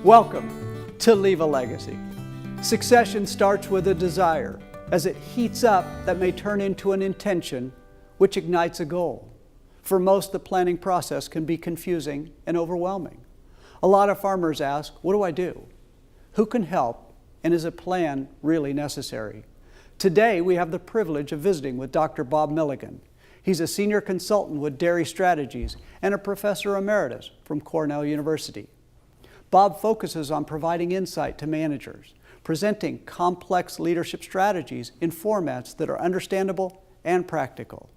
Welcome to Leave a Legacy. Succession starts with a desire. As it heats up, that may turn into an intention, which ignites a goal. For most, the planning process can be confusing and overwhelming. A lot of farmers ask, what do I do? Who can help? And is a plan really necessary? Today, we have the privilege of visiting with Dr. Bob Milligan. He's a senior consultant with Dairy Strategies and a professor emeritus from Cornell University. Bob focuses on providing insight to managers, presenting complex leadership strategies in formats that are understandable and practical.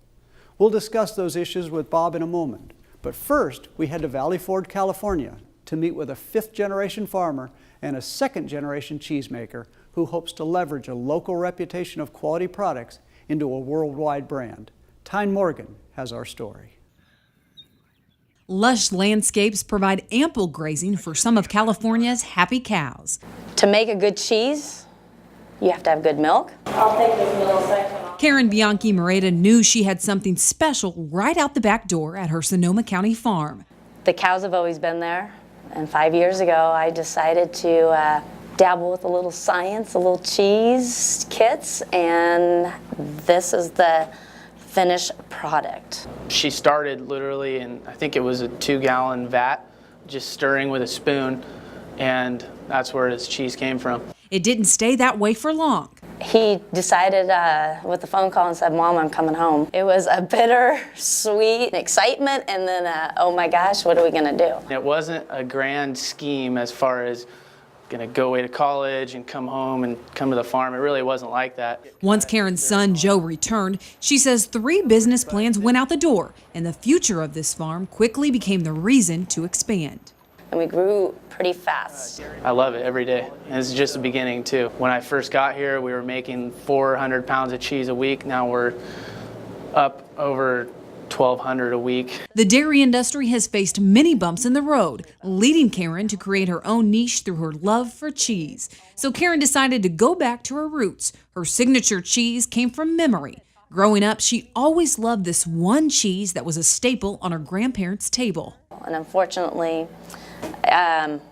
We'll discuss those issues with Bob in a moment, but first we head to Valley Forge, California to meet with a fifth-generation farmer and a second-generation cheesemaker who hopes to leverage a local reputation of quality products into a worldwide brand. Tyne Morgan has our story. Lush landscapes provide ample grazing for some of California's happy cows. To make a good cheese, you have to have good milk. I'll take this middle section off. Karen Bianchi Moreta knew she had something special right out the back door at her Sonoma County farm. The cows have always been there, and 5 years ago I decided to dabble with a little science, a little cheese kits, and this is the finished product. She started literally in, I think it was a 2-gallon vat, just stirring with a spoon, and that's where this cheese came from. It didn't stay that way for long. He decided with the phone call and said, Mom, I'm coming home. It was a bitter, sweet excitement, and then, oh my gosh, what are we gonna do? It wasn't a grand scheme as far as gonna go away to college and come home and come to the farm. It really wasn't like that. Once Karen's son, Joe, returned, she says 3 business plans went out the door, and the future of this farm quickly became the reason to expand. And we grew pretty fast. I love it every day. And it's just the beginning too. When I first got here, we were making 400 pounds of cheese a week. Now we're up over 1,200 a week. The dairy industry has faced many bumps in the road, leading Karen to create her own niche through her love for cheese. So Karen decided to go back to her roots. Her signature cheese came from memory. Growing up, she always loved this one cheese that was a staple on her grandparents' table. And unfortunately,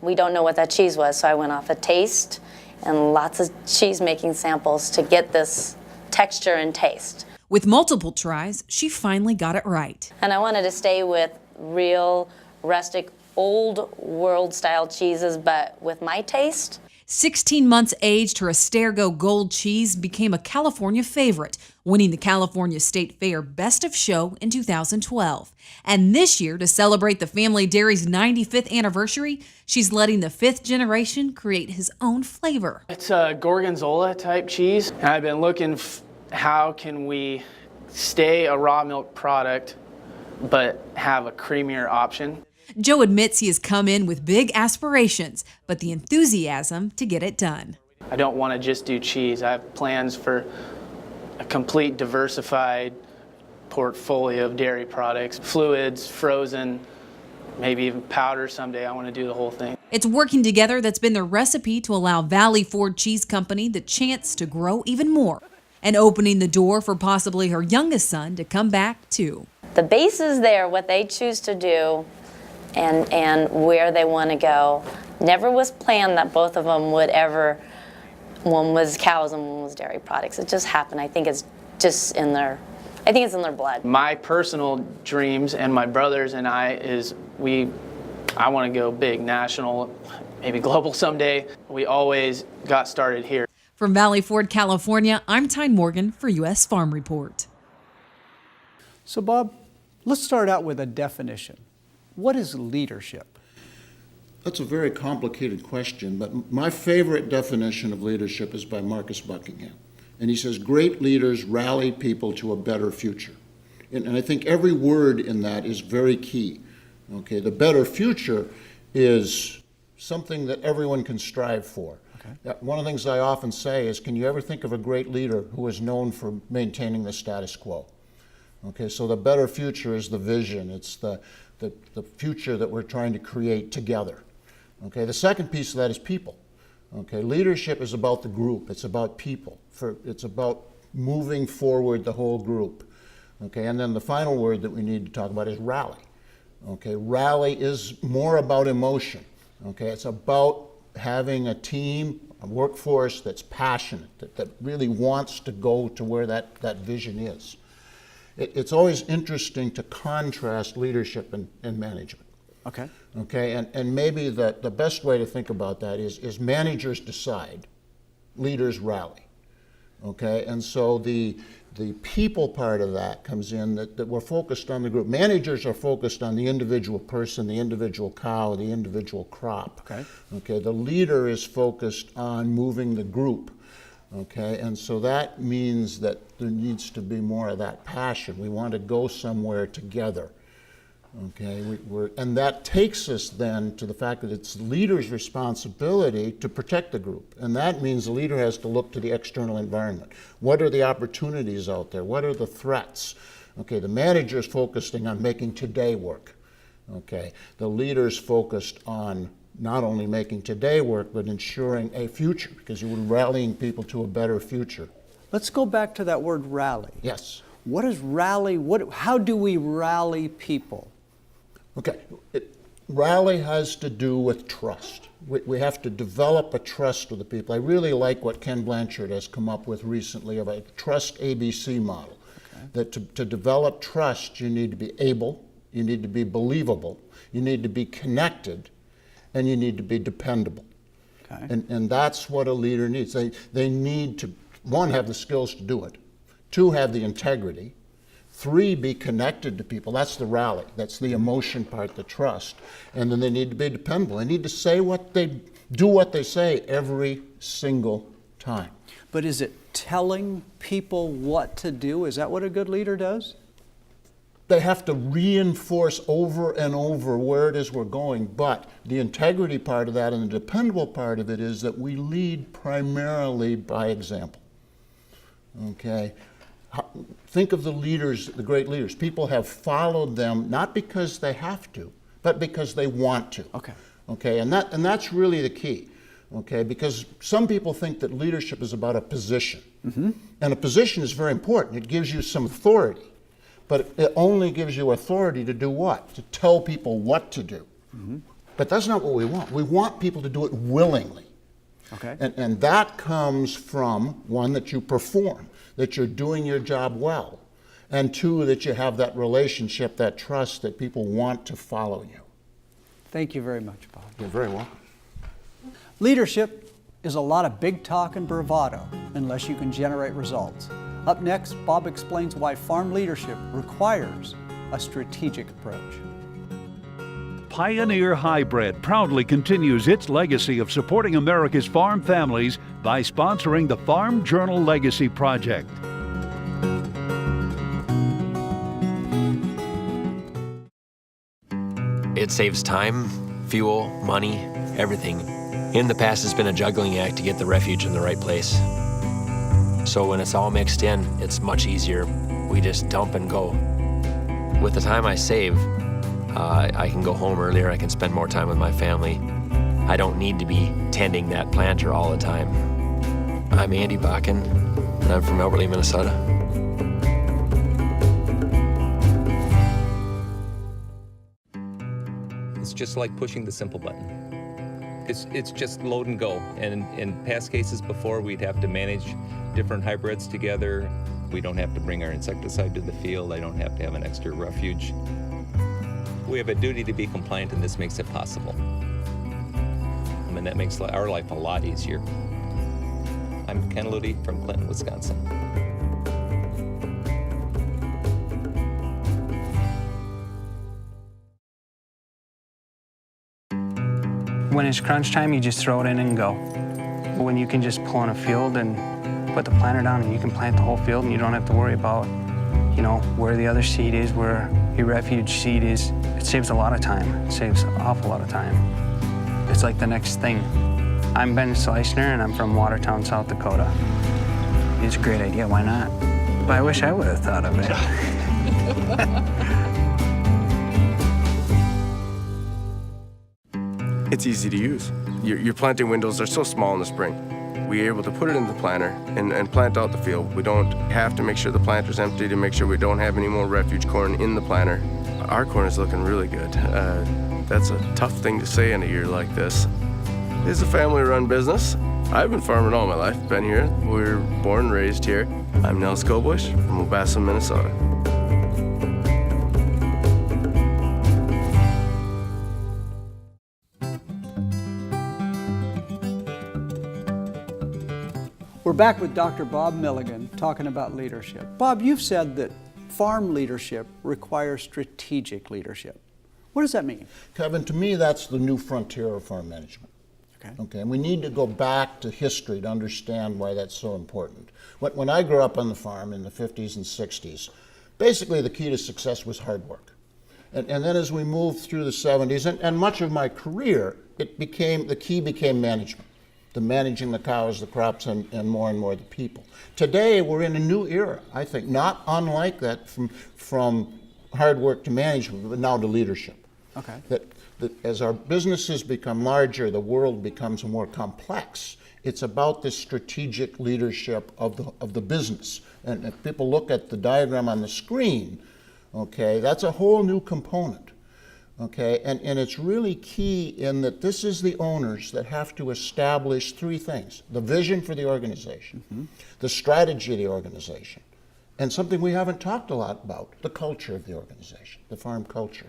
we don't know what that cheese was, so I went off a taste and lots of cheese making samples to get this texture and taste. With multiple tries, she finally got it right. And I wanted to stay with real, rustic, old world style cheeses, but with my taste. 16 months aged, her Estergo Gold cheese became a California favorite, winning the California State Fair Best of Show in 2012. And this year, to celebrate the family dairy's 95th anniversary, she's letting the 5th generation create his own flavor. It's a Gorgonzola type cheese. And I've been looking how can we stay a raw milk product but have a creamier option. Joe admits he has come in with big aspirations, but the enthusiasm to get it done. I don't want to just do cheese. I have plans for a complete diversified portfolio of dairy products, fluids, frozen, maybe even powder someday. I want to do the whole thing. It's working together that's been the recipe to allow Valley Forge Cheese Company the chance to grow even more, and opening the door for possibly her youngest son to come back too. The base is there, what they choose to do and where they want to go. Never was planned that both of them would ever, one was cows and one was dairy products. It just happened. I think it's just in their, I think it's in their blood. My personal dreams and my brothers and I is I want to go big, national, maybe global someday. We always got started here. From Valley Forge, California, I'm Tyne Morgan for U.S. Farm Report. So Bob, let's start out with a definition. What is leadership? That's a very complicated question, but my favorite definition of leadership is by Marcus Buckingham. And he says, great leaders rally people to a better future. And I think every word in that is very key. Okay, the better future is something that everyone can strive for. Okay. One of the things I often say is, can you ever think of a great leader who is known for maintaining the status quo? Okay, so the better future is the vision. It's the future that we're trying to create together. Okay, the second piece of that is people. Okay, leadership is about the group. It's about people. It's about moving forward the whole group. Okay, and then the final word that we need to talk about is rally. Okay, rally is more about emotion. Okay, it's about having a team, a workforce that's passionate, that really wants to go to where that vision is. It's always interesting to contrast leadership and management. Okay. Okay, and maybe the best way to think about that is managers decide, leaders rally. Okay, and so the people part of that comes in, that we're focused on the group. Managers are focused on the individual person, the individual cow, the individual crop. Okay. Okay, the leader is focused on moving the group. Okay, and so that means that there needs to be more of that passion. We want to go somewhere together. Okay, and that takes us then to the fact that it's the leader's responsibility to protect the group. And that means the leader has to look to the external environment. What are the opportunities out there? What are the threats? Okay, the manager is focusing on making today work. Okay, the leader's focused on not only making today work, but ensuring a future, because you're rallying people to a better future. Let's go back to that word rally. Yes. What is rally? How do we rally people? Okay, rally has to do with trust. We have to develop a trust with the people. I really like what Ken Blanchard has come up with recently of a trust ABC model. Okay. That to develop trust, you need to be able, you need to be believable, you need to be connected, and you need to be dependable. Okay. And that's what a leader needs. They need to, one, have the skills to do it, two, have the integrity, three, be connected to people. That's the rally. That's the emotion part, the trust. And then they need to be dependable. They need to do what they say every single time. But is it telling people what to do? Is that what a good leader does? They have to reinforce over and over where it is we're going. But the integrity part of that and the dependable part of it is that we lead primarily by example. Okay? Think of the leaders, the great leaders. People have followed them not because they have to, but because they want to. Okay. Okay, and that's really the key. Okay, because some people think that leadership is about a position. Mm-hmm. And a position is very important. It gives you some authority. But it only gives you authority to do what? To tell people what to do. Mm-hmm. But that's not what we want. We want people to do it willingly. Okay. And that comes from, one, that you perform, that you're doing your job well, and two, that you have that relationship, that trust, that people want to follow you. Thank you very much, Bob. You're very welcome. Leadership is a lot of big talk and bravado unless you can generate results. Up next, Bob explains why farm leadership requires a strategic approach. Pioneer Hybrid proudly continues its legacy of supporting America's farm families by sponsoring the Farm Journal Legacy Project. It saves time, fuel, money, everything. In the past, it's been a juggling act to get the refuge in the right place. So when it's all mixed in, it's much easier. We just dump and go. With the time I save, I can go home earlier, I can spend more time with my family. I don't need to be tending that planter all the time. I'm Andy Bakken, and I'm from Alberta, Minnesota. It's just like pushing the simple button. It's just load and go. And in past cases before, we'd have to manage different hybrids together. We don't have to bring our insecticide to the field. I don't have to have an extra refuge. We have a duty to be compliant, and this makes it possible. And that makes our life a lot easier. I'm Ken Ludy from Clinton, Wisconsin. When it's crunch time, you just throw it in and go. When you can just pull in a field and put the planter down and you can plant the whole field and you don't have to worry about, where the other seed is, where your refuge seed is. It saves a lot of time. It saves an awful lot of time. It's like the next thing. I'm Ben Slichner and I'm from Watertown, South Dakota. It's a great idea, why not? But I wish I would have thought of it. It's easy to use. Your planting windows are so small in the spring. We're able to put it in the planter and plant out the field. We don't have to make sure the planter's empty to make sure we don't have any more refuge corn in the planter. Our corn is looking really good. That's a tough thing to say in a year like this. It's a family-run business. I've been farming all my life, been here. We were born and raised here. I'm Nels Kobush from Mobassa, Minnesota. We're back with Dr. Bob Milligan talking about leadership. Bob, you've said that farm leadership requires strategic leadership. What does that mean? Kevin, to me, that's the new frontier of farm management. Okay, and we need to go back to history to understand why that's so important. When I grew up on the farm in the 50s and 60s, basically the key to success was hard work. And then as we moved through the 70s, and much of my career, the key became management. The managing the cows, the crops, and more the people. Today, we're in a new era, I think, not unlike that from hard work to management, but now to leadership. Okay. That as our businesses become larger, the world becomes more complex. It's about this strategic leadership of the business. And if people look at the diagram on the screen, okay, that's a whole new component. Okay, and it's really key in that this is the owners that have to establish three things: the vision for the organization, the strategy of the organization, and something we haven't talked a lot about, the culture of the organization, the farm culture.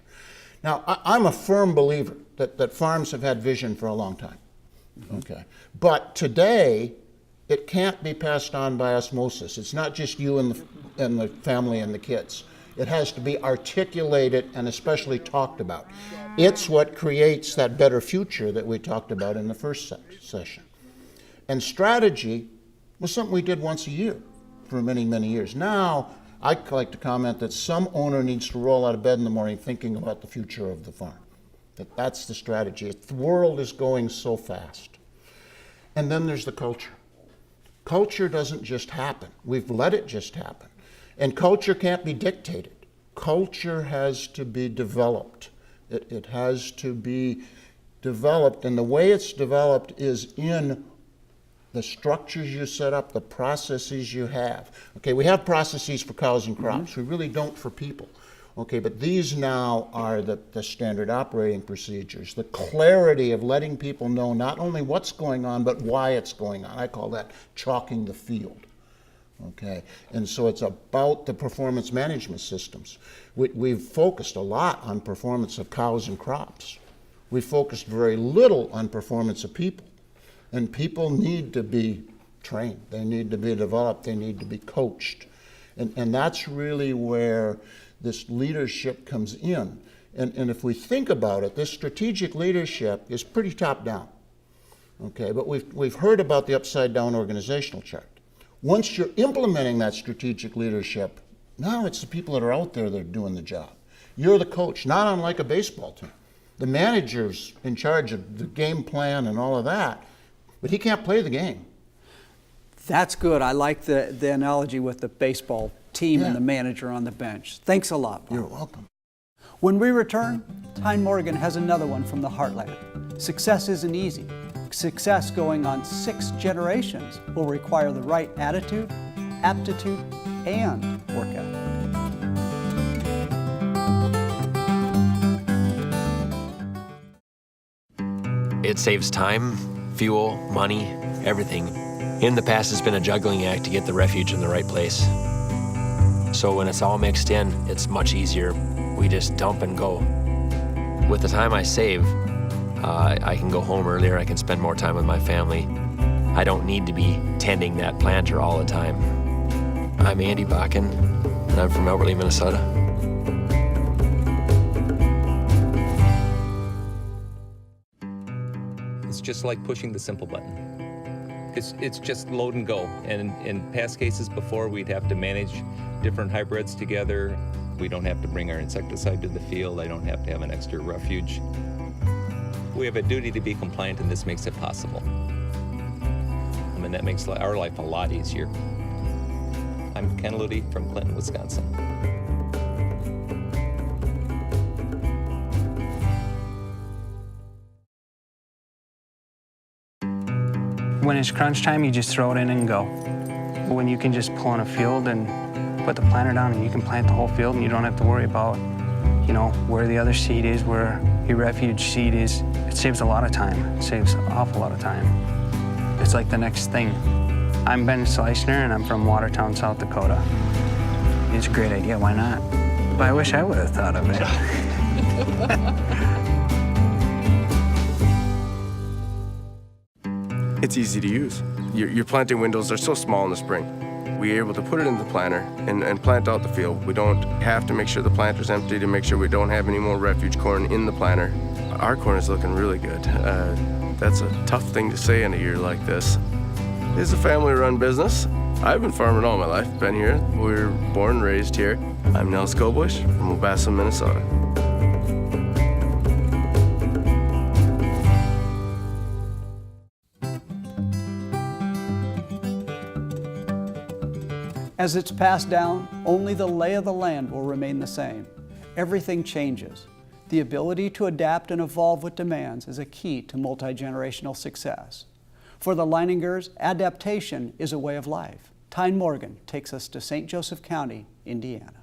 Now, I'm a firm believer that farms have had vision for a long time, okay? But today, it can't be passed on by osmosis. It's not just you and the family and the kids. It has to be articulated and especially talked about. It's what creates that better future that we talked about in the first session. And strategy was something we did once a year for many, many years. Now, I like to comment that some owner needs to roll out of bed in the morning thinking about the future of the farm. That's the strategy. The world is going so fast. And then there's the culture. Culture doesn't just happen. We've let it just happen. And culture can't be dictated. Culture has to be developed. It has to be developed, and the way it's developed is in the structures you set up, the processes you have. Okay, we have processes for cows and crops. We really don't for people. Okay, but these now are the standard operating procedures, the clarity of letting people know not only what's going on, but why it's going on. I call that chalking the field. Okay, and so it's about the performance management systems. We've focused a lot on performance of cows and crops. We focused very little on performance of people. And people need to be trained. They need to be developed. They need to be coached. And that's really where this leadership comes in. And if we think about it, this strategic leadership is pretty top-down. Okay, but we've heard about the upside-down organizational chart. Once you're implementing that strategic leadership, now it's the people that are out there that are doing the job. You're the coach, not unlike a baseball team. The manager's in charge of the game plan and all of that, but he can't play the game. That's good. I like the analogy with the baseball team and the manager on the bench. Thanks a lot, Bob. You're welcome. When we return, Tyne Morgan has another one from the Heartland. Success isn't easy. Success going on 6 generations will require the right attitude, aptitude, and work ethic. It saves time, fuel, money, everything. In the past, it's been a juggling act to get the refuge in the right place. So when it's all mixed in, it's much easier. We just dump and go. With the time I save, I can go home earlier, I can spend more time with my family. I don't need to be tending that planter all the time. I'm Andy Bakken, and I'm from Alberta, Minnesota. It's just like pushing the simple button. It's just load and go. And in past cases before, we'd have to manage different hybrids together. We don't have to bring our insecticide to the field. I don't have to have an extra refuge. We have a duty to be compliant, and this makes it possible. I mean, that makes our life a lot easier. I'm Ken Ludy from Clinton, Wisconsin. When it's crunch time, you just throw it in and go. When you can just pull in a field and put the planter down and you can plant the whole field and you don't have to worry about, you know, where the other seed is, where your refuge seed is. It saves a lot of time. It saves an awful lot of time. It's like the next thing. I'm Ben Sleichner, and I'm from Watertown, South Dakota. It's a great idea, why not? But I wish I would have thought of it. It's easy to use. Your planting windows are so small in the spring. We're able to put it in the planter and plant out the field. We don't have to make sure the planter's empty to make sure we don't have any more refuge corn in the planter. Our corn is looking really good. That's a tough thing to say in a year like this. It's a family-run business. I've been farming all my life, been here. We were born and raised here. I'm Nels Kobush from Wabassin, Minnesota. As it's passed down, only the lay of the land will remain the same. Everything changes. The ability to adapt and evolve with demands is a key to multi-generational success. For the Leiningers, adaptation is a way of life. Tyne Morgan takes us to St. Joseph County, Indiana.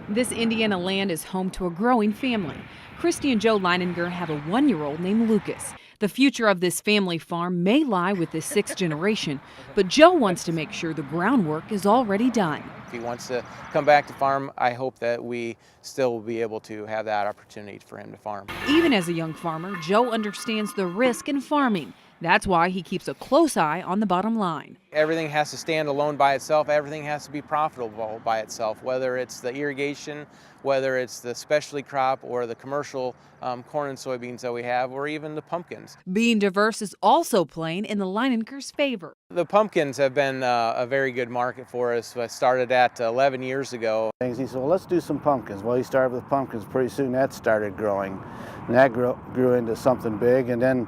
This Indiana land is home to a growing family. Christy and Joe Leininger have a 1-year-old named Lucas. The future of this family farm may lie with this 6th generation, but Joe wants to make sure the groundwork is already done. If he wants to come back to farm, I hope that we still will be able to have that opportunity for him to farm. Even as a young farmer, Joe understands the risk in farming. That's why he keeps a close eye on the bottom line. Everything has to stand alone by itself. Everything has to be profitable by itself, whether it's the irrigation, whether it's the specialty crop or the commercial corn and soybeans that we have, or even the pumpkins. Being diverse is also playing in the Leiningers' favor. The pumpkins have been a very good market for us. I started that 11 years ago. He said, well, let's do some pumpkins. Well, he started with pumpkins. Pretty soon that started growing, and that grew into something big, and then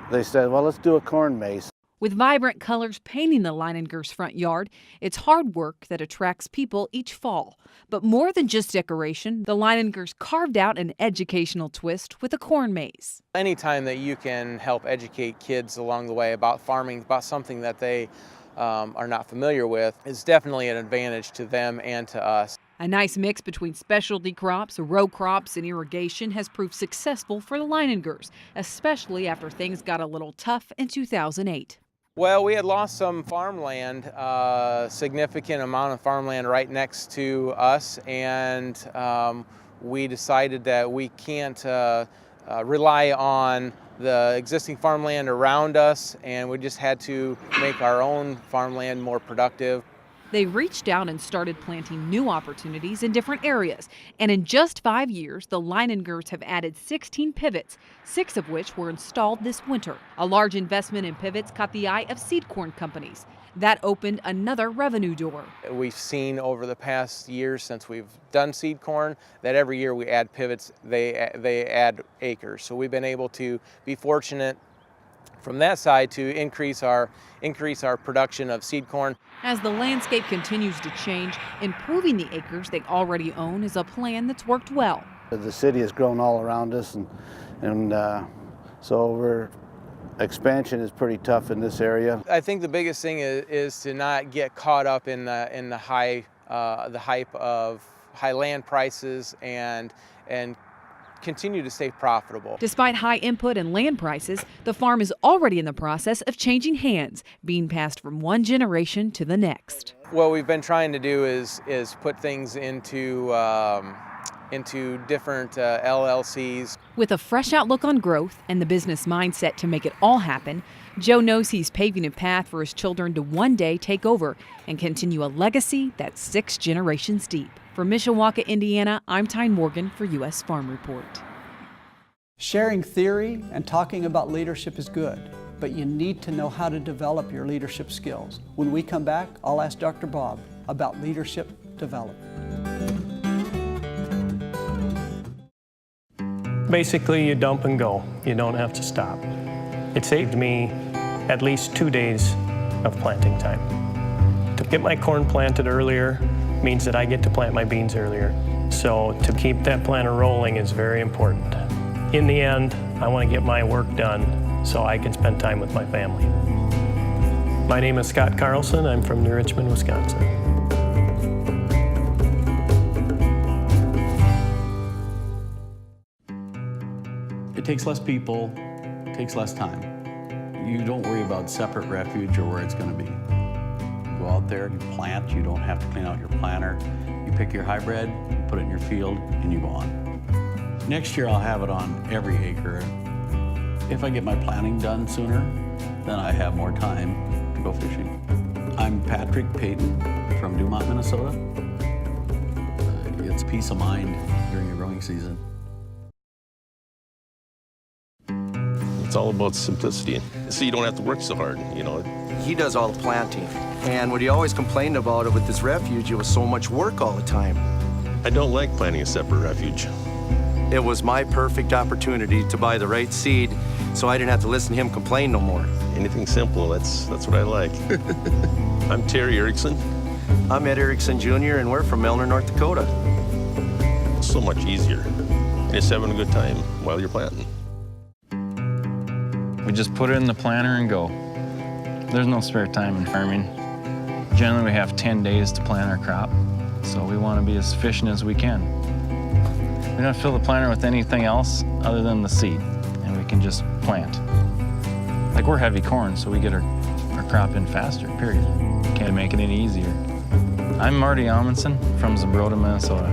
they said, well, let's do a corn maze. With vibrant colors painting the Leiningers' front yard, it's hard work that attracts people each fall. But more than just decoration, the Leiningers carved out an educational twist with a corn maze. Anytime that you can help educate kids along the way about farming, about something that they are not familiar with, is definitely an advantage to them and to us. A nice mix between specialty crops, row crops, and irrigation has proved successful for the Leiningers, especially after things got a little tough in 2008. Well, we had lost some farmland, significant amount of farmland right next to us, and we decided that we can't rely on the existing farmland around us, and we just had to make our own farmland more productive. They reached out and started planting new opportunities in different areas. And in just 5 years, the Leiningers have added 16 pivots, 6 of which were installed this winter. A large investment in pivots caught the eye of seed corn companies. That opened another revenue door. We've seen over the past years since we've done seed corn that every year we add pivots, they add acres. So we've been able to be fortunate from that side to increase our production of seed corn. As the landscape continues to change, improving the acres they already own is a plan that's worked well. The city has grown all around us, and so expansion is pretty tough in this area. I think the biggest thing is to not get caught up in the hype of high land prices and continue to stay profitable. Despite high input and land prices, the farm is already in the process of changing hands, being passed from one generation to the next. What we've been trying to do is put things into different LLCs. With a fresh outlook on growth and the business mindset to make it all happen, Joe knows he's paving a path for his children to one day take over and continue a legacy that's 6 generations deep. From Mishawaka, Indiana, I'm Tyne Morgan for U.S. Farm Report. Sharing theory and talking about leadership is good, but you need to know how to develop your leadership skills. When we come back, I'll ask Dr. Bob about leadership development. Basically, you dump and go. You don't have to stop. It saved me at least 2 days of planting time. To get my corn planted earlier means that I get to plant my beans earlier. So to keep that planter rolling is very important. In the end, I want to get my work done so I can spend time with my family. My name is Scott Carlson. I'm from New Richmond, Wisconsin. takes less people, takes less time. You don't worry about separate refuge or where it's going to be. You go out there, you plant, you don't have to clean out your planter. You pick your hybrid, you put it in your field, and you go on. Next year I'll have it on every acre. If I get my planting done sooner, then I have more time to go fishing. I'm Patrick Payton from Dumont, Minnesota. It's peace of mind during your growing season. It's all about simplicity, so you don't have to work so hard, you know. He does all the planting, and what he always complained about it with this refuge, it was so much work all the time. I don't like planting a separate refuge. It was my perfect opportunity to buy the right seed, so I didn't have to listen to him complain no more. Anything simple, that's what I like. I'm Terry Erickson. I'm Ed Erickson Jr., and we're from Milner, North Dakota. It's so much easier. Just having a good time while you're planting. We just put it in the planter and go. There's no spare time in farming. Generally, we have 10 days to plant our crop, so we want to be as efficient as we can. We don't fill the planter with anything else other than the seed, and we can just plant. Like, we're heavy corn, so we get our crop in faster, period. Can't make it any easier. I'm Marty Amundsen from Zumbrota, Minnesota.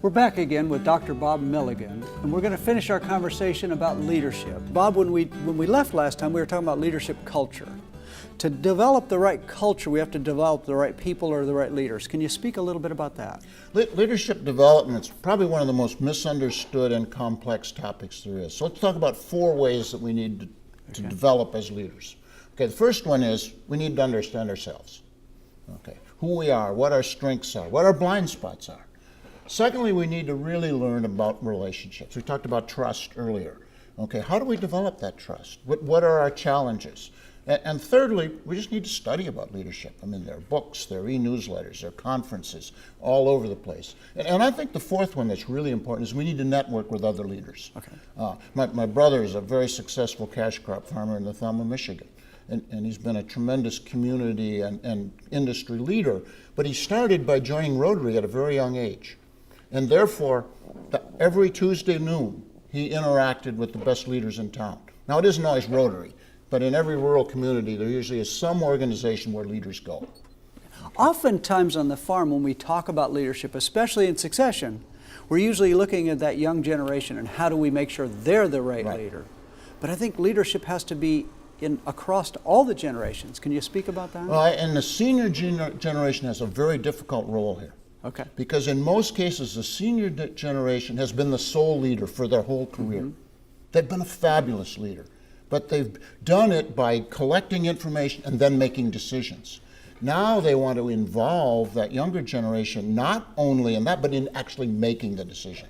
We're back again with Dr. Bob Milligan, and we're going to finish our conversation about leadership. Bob, when we left last time, we were talking about leadership culture. To develop the right culture, we have to develop the right people or the right leaders. Can you speak a little bit about that? Leadership development is probably one of the most misunderstood and complex topics there is. So let's talk about 4 ways that we need to develop as leaders. Okay, the first one is we need to understand ourselves. Okay, who we are, what our strengths are, what our blind spots are. Secondly, we need to really learn about relationships. We talked about trust earlier. Okay, how do we develop that trust? What are our challenges? And thirdly, we just need to study about leadership. I mean, there are books, there are e-newsletters, there are conferences all over the place. And I think the fourth one that's really important is we need to network with other leaders. Okay. My brother is a very successful cash crop farmer in the thumb of Michigan. And he's been a tremendous community and industry leader. But he started by joining Rotary at a very young age. And therefore, every Tuesday noon, he interacted with the best leaders in town. Now, it isn't always Rotary, but in every rural community, there usually is some organization where leaders go. Oftentimes on the farm, when we talk about leadership, especially in succession, we're usually looking at that young generation and how do we make sure they're the right leader. But I think leadership has to be across all the generations. Can you speak about that? Well, and the senior generation has a very difficult role here. Okay. Because in most cases, the senior generation has been the sole leader for their whole career. Mm-hmm. They've been a fabulous leader, but they've done it by collecting information and then making decisions. Now they want to involve that younger generation not only in that, but in actually making the decision.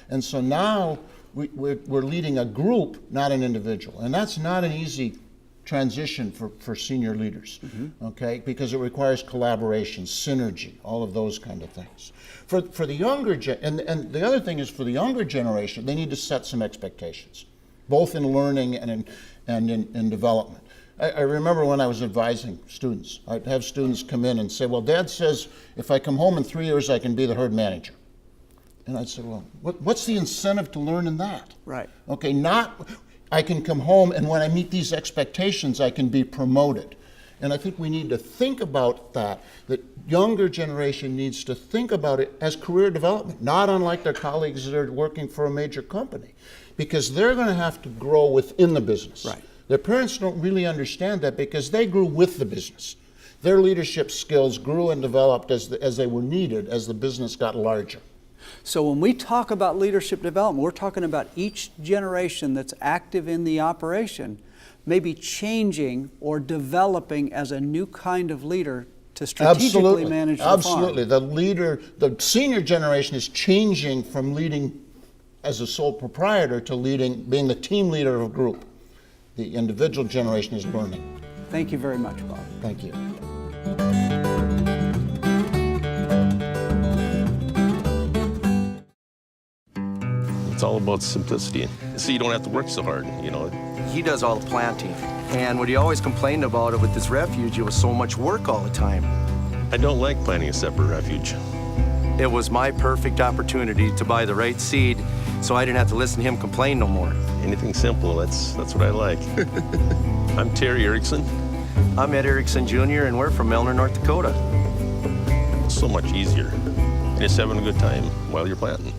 And so now we're leading a group, not an individual. And that's not an easy transition for senior leaders, okay? Because it requires collaboration, synergy, all of those kind of things. For the younger, and the other thing is for the younger generation, they need to set some expectations, both in learning and in development. I remember when I was advising students, I'd have students come in and say, well, Dad says if I come home in 3 years, I can be the herd manager. And I'd say, well, what's the incentive to learn in that? Right. Okay, not I can come home and when I meet these expectations, I can be promoted. And I think we need to think about that younger generation needs to think about it as career development, not unlike their colleagues that are working for a major company, because they're going to have to grow within the business. Right. Their parents don't really understand that because they grew with the business. Their leadership skills grew and developed as they were needed as the business got larger. So when we talk about leadership development, we're talking about each generation that's active in the operation maybe changing or developing as a new kind of leader to strategically manage the farm. Absolutely. The senior generation is changing from leading as a sole proprietor to being the team leader of a group. The individual generation is learning. Thank you very much, Bob. Thank you. It's all about simplicity, so you don't have to work so hard, you know. He does all the planting, and what he always complained about it with this refuge, it was so much work all the time. I don't like planting a separate refuge. It was my perfect opportunity to buy the right seed so I didn't have to listen to him complain no more. Anything simple, that's what I like. I'm Terry Erickson. I'm Ed Erickson Jr., and we're from Milner, North Dakota. It's so much easier. And just having a good time while you're planting.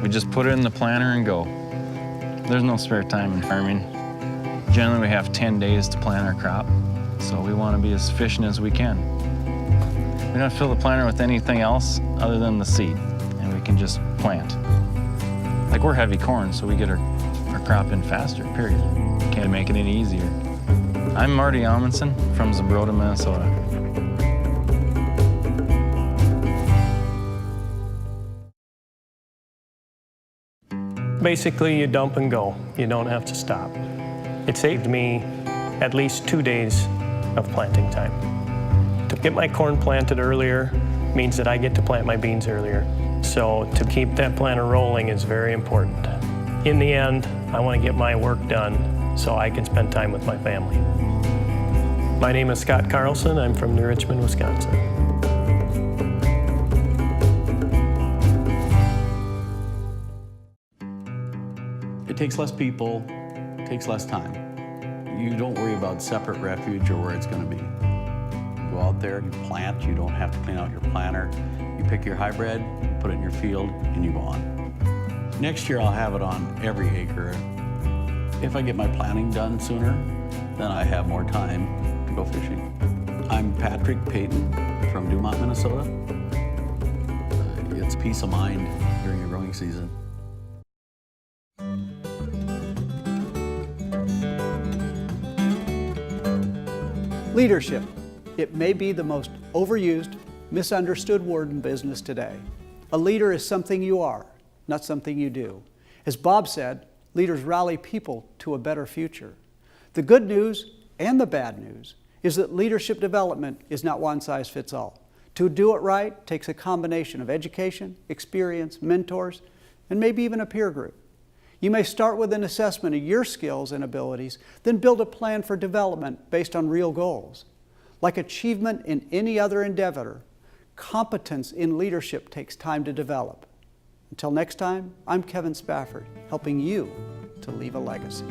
We just put it in the planter and go. There's no spare time in farming. Generally, we have 10 days to plant our crop, so we want to be as efficient as we can. We don't fill the planter with anything else other than the seed, and we can just plant. Like, we're heavy corn, so we get our crop in faster, period. Can't make it any easier. I'm Marty Amundsen from Zumbrota, Minnesota. Basically, you dump and go. You don't have to stop. It saved me at least 2 days of planting time. To get my corn planted earlier means that I get to plant my beans earlier. So to keep that planter rolling is very important. In the end, I want to get my work done so I can spend time with my family. My name is Scott Carlson. I'm from New Richmond, Wisconsin. It takes less people, takes less time. You don't worry about separate refuge or where it's going to be. You go out there, you plant, you don't have to clean out your planter. You pick your hybrid, you put it in your field, and you go on. Next year I'll have it on every acre. If I get my planting done sooner, then I have more time to go fishing. I'm Patrick Payton from Dumont, Minnesota. It's peace of mind during your growing season. Leadership. It may be the most overused, misunderstood word in business today. A leader is something you are, not something you do. As Bob said, leaders rally people to a better future. The good news and the bad news is that leadership development is not one size fits all. To do it right takes a combination of education, experience, mentors, and maybe even a peer group. You may start with an assessment of your skills and abilities, then build a plan for development based on real goals. Like achievement in any other endeavor, competence in leadership takes time to develop. Until next time, I'm Kevin Spafford, helping you to leave a legacy.